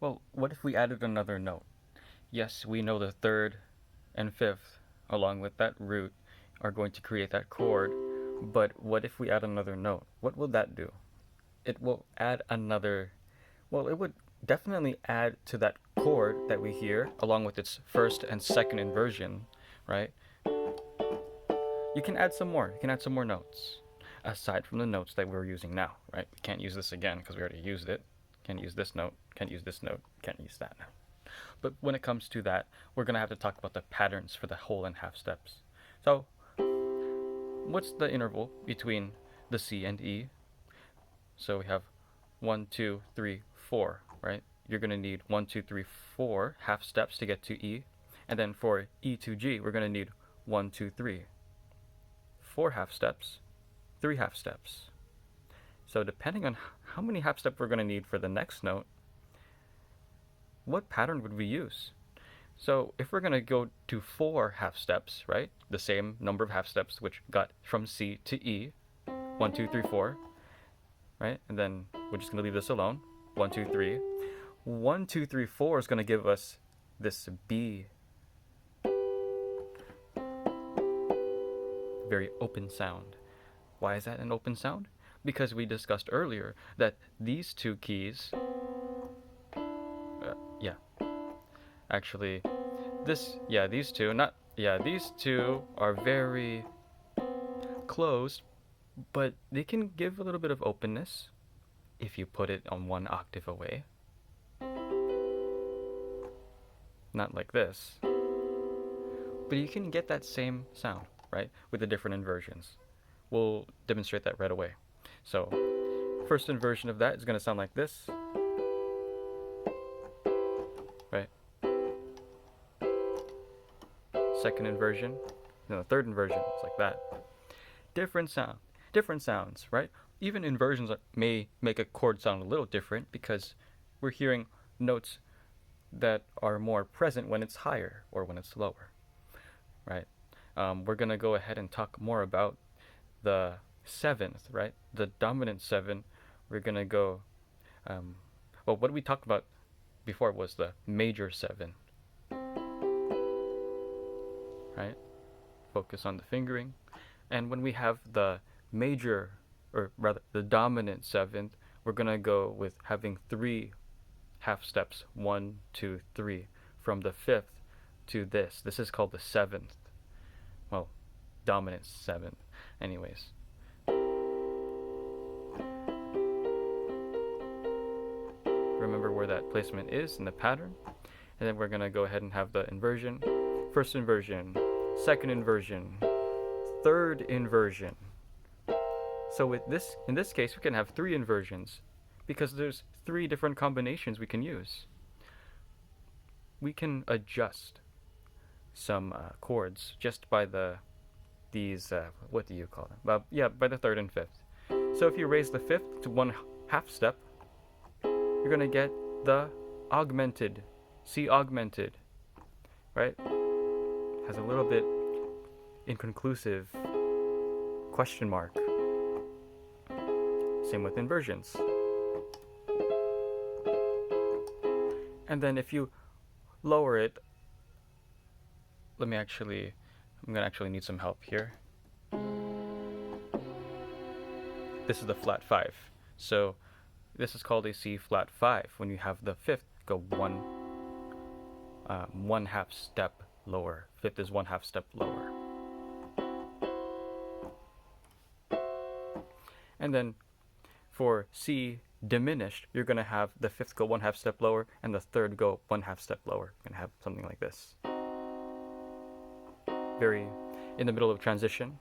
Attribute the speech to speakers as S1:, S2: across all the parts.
S1: Well, what if we added another note? Yes, we know the third and fifth, along with that root, are going to create that chord, but what if we add another note? What will that do? It will add another, well, it would definitely add to that chord that we hear, along with its first and second inversion, right? You can add some more. You can add some more notes, aside from the notes that we're using now, right? We can't use this again because we already used it. Can't use this note, can't use this note, can't use that note. But when it comes to that, we're going to have to talk about the patterns for the whole and half steps. So, what's the interval between the C and E? So we have 1, 2, 3, 4, right? You're going to need 1, 2, 3, 4 half steps to get to E. And then for E to G, we're going to need 1, 2, 3. 4 half steps, 3 half steps. So depending on how many half steps we're going to need for the next note, what pattern would we use? So if we're going to go to 4 half steps, right? The same number of half steps which got from C to E, 1, 2, 3, 4, right? And then we're just going to leave this alone. 1, 2, 3. 1, 2, 3, 4 is going to give us this B. Very open sound. Why is that an open sound? Because we discussed earlier that these two keys, actually, these two are very closed, but they can give a little bit of openness if you put it on one octave away. Not like this. But you can get that same sound, right, with the different inversions. We'll demonstrate that right away. So, first inversion of that is going to sound like this, right? Second inversion, the third inversion is like that. Different sounds, right? Even inversions may make a chord sound a little different because we're hearing notes that are more present when it's higher or when it's lower, right? We're going to go ahead and talk more about the seventh, right? The dominant seven. We're going to go, what we talked about before was the major seven, right? Focus on the fingering. And when we have the major, or rather the dominant seventh, we're going to go with having 3 half steps, 1, 2, 3, from the fifth to this. This is called the seventh. Well, dominant seventh. Anyways. Remember where that placement is in the pattern. And then we're going to go ahead and have the inversion. First inversion, second inversion, third inversion. So with this, in this case, we can have 3 inversions because there's 3 different combinations we can use. We can adjust some chords just by these what do you call them? By the third and fifth. So if you raise the fifth to 1 half step, you're going to get the augmented, C augmented, right? Has a little bit inconclusive question mark. Same with inversions. And then if you lower it, I'm going to actually need some help here. This is the flat 5. So this is called a C flat 5 when you have the fifth go one half step lower. Fifth is 1 half step lower. And then for C diminished, you're going to have the fifth go 1 half step lower and the third go 1 half step lower. You're going to have something like this. Very in the middle of transition.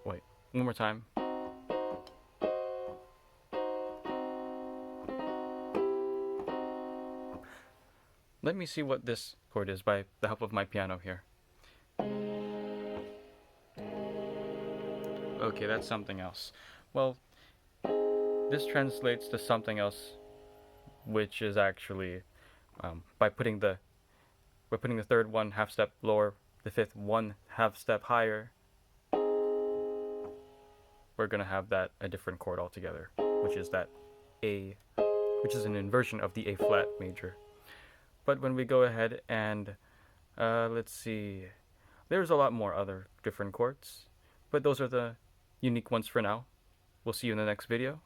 S1: Wait, one more time. Let me see what this chord is by the help of my piano here. Okay, that's something else. Well, this translates to something else, which is actually by putting the third 1 half step lower, the fifth 1 half step higher, we're gonna have that a different chord altogether, which is that A, which is an inversion of the A flat major. But when we go ahead and let's see, there's a lot more other different chords, but those are the unique ones for now. We'll see you in the next video.